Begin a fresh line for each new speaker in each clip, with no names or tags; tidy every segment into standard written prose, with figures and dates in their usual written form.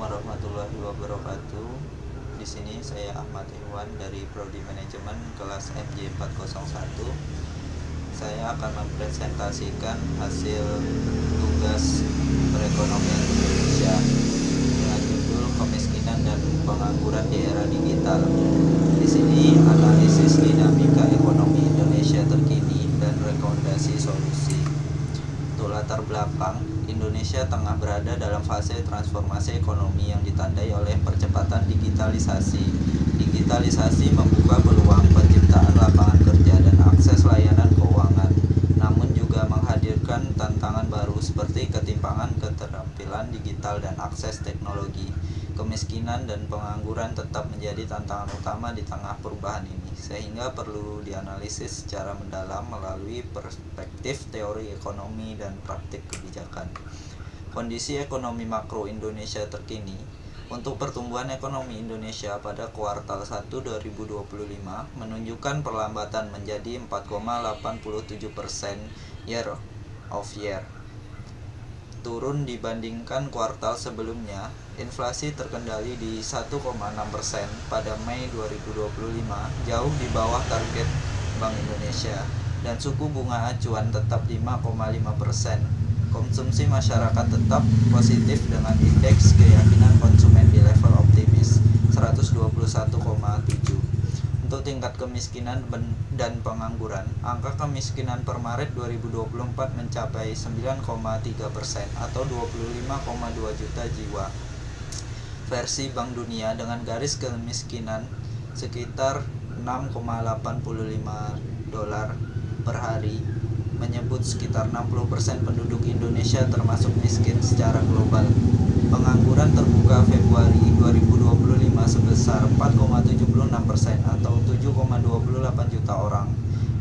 warahmatullahi wabarakatuh. Di sini saya Ahmad Iwan dari Prodi Manajemen kelas MJ401. Saya akan mempresentasikan hasil tugas perekonomian Indonesia dengan judul Kemiskinan dan Pengangguran di Era Digital. Di sini analisis dinamika ekonomi Indonesia terkini dan rekomendasi solusi. Untuk latar belakang, Indonesia tengah berada dalam fase transformasi ekonomi yang ditandai oleh percepatan digitalisasi. Digitalisasi membuka peluang penciptaan lapangan kerja dan akses layanan keuangan, namun juga menghadirkan tantangan baru seperti ketimpangan keterampilan digital dan akses teknologi. Kemiskinan dan pengangguran tetap menjadi tantangan utama di tengah perubahan ini, sehingga perlu dianalisis secara mendalam melalui perspektif teori ekonomi dan praktik kebijakan. Kondisi ekonomi makro Indonesia terkini. Untuk pertumbuhan ekonomi Indonesia pada kuartal 1 2025 menunjukkan perlambatan menjadi 4,87% year of year. Turun dibandingkan kuartal sebelumnya. Inflasi terkendali di 1,6% pada Mei 2025, jauh di bawah target Bank Indonesia, dan suku bunga acuan tetap 5,5%. Konsumsi masyarakat tetap positif dengan indeks keyakinan konsumen di level optimis 121,7. Untuk tingkat kemiskinan dan pengangguran, angka kemiskinan per Maret 2024 mencapai 9,3% atau 25,2 juta jiwa. Versi Bank Dunia dengan garis kemiskinan sekitar 6,85 dolar per hari menyebut sekitar 60% penduduk Indonesia termasuk miskin secara global. Pengangguran terbuka Februari 2025 sebesar 4,76% atau 7,28 juta orang,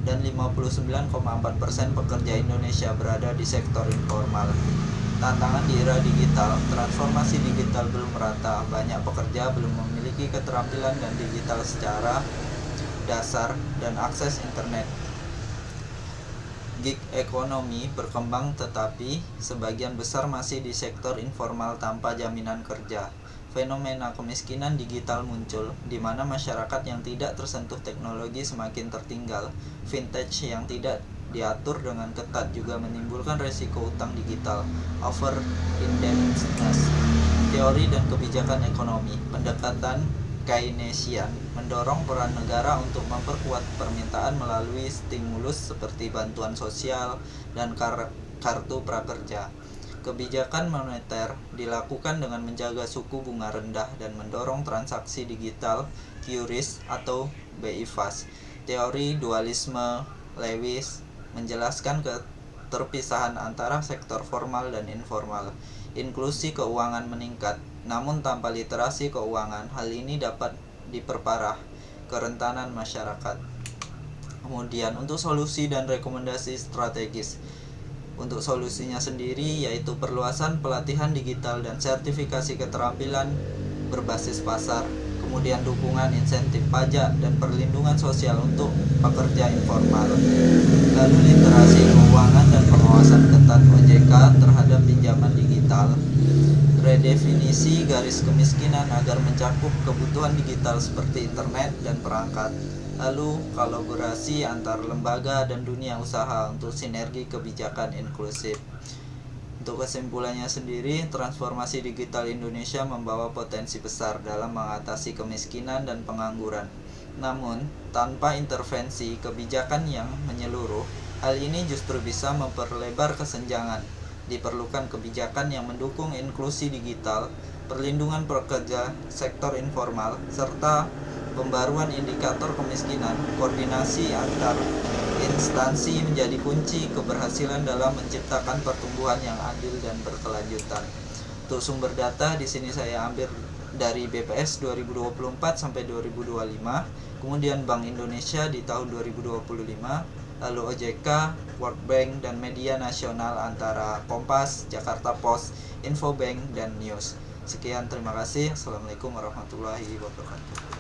dan 59,4% pekerja Indonesia berada di sektor informal. Tantangan di era digital, transformasi digital belum merata, banyak pekerja belum memiliki keterampilan dan digital secara dasar dan akses internet. Gig ekonomi berkembang tetapi sebagian besar masih di sektor informal tanpa jaminan kerja. Fenomena kemiskinan digital muncul, di mana masyarakat yang tidak tersentuh teknologi semakin tertinggal. Vintage yang tidak diatur dengan ketat juga menimbulkan resiko utang digital, over indebtedness. Teori dan kebijakan ekonomi, pendekatan Keynesian mendorong peran negara untuk memperkuat permintaan melalui stimulus seperti bantuan sosial dan kartu prakerja. Kebijakan moneter dilakukan dengan menjaga suku bunga rendah dan mendorong transaksi digital QRIS atau BI Fast. Teori dualisme Lewis menjelaskan keterpisahan antara sektor formal dan informal. Inklusi keuangan meningkat, namun tanpa literasi keuangan, hal ini dapat diperparah kerentanan masyarakat. Kemudian untuk solusi dan rekomendasi strategis. Untuk solusinya sendiri yaitu perluasan pelatihan digital dan sertifikasi keterampilan berbasis pasar, kemudian dukungan insentif pajak dan perlindungan sosial untuk pekerja informal. Lalu literasi keuangan dan pengawasan ketat OJK terhadap pinjaman digital. Redefinisi garis kemiskinan agar mencakup kebutuhan digital seperti internet dan perangkat. Lalu kolaborasi antar lembaga dan dunia usaha untuk sinergi kebijakan inklusif. Untuk kesimpulannya sendiri, transformasi digital Indonesia membawa potensi besar dalam mengatasi kemiskinan dan pengangguran. Namun, tanpa intervensi kebijakan yang menyeluruh, hal ini justru bisa memperlebar kesenjangan. Diperlukan kebijakan yang mendukung inklusi digital, perlindungan pekerja, sektor informal, serta pembaruan indikator kemiskinan. Koordinasi antar instansi menjadi kunci keberhasilan dalam menciptakan pertumbuhan yang adil dan berkelanjutan. Untuk sumber data di sini saya ambil dari BPS 2024 sampai 2025, kemudian Bank Indonesia di tahun 2025, lalu OJK, World Bank, dan media nasional antara Kompas, Jakarta Post, Infobank, dan News. Sekian, terima kasih. Assalamualaikum warahmatullahi wabarakatuh.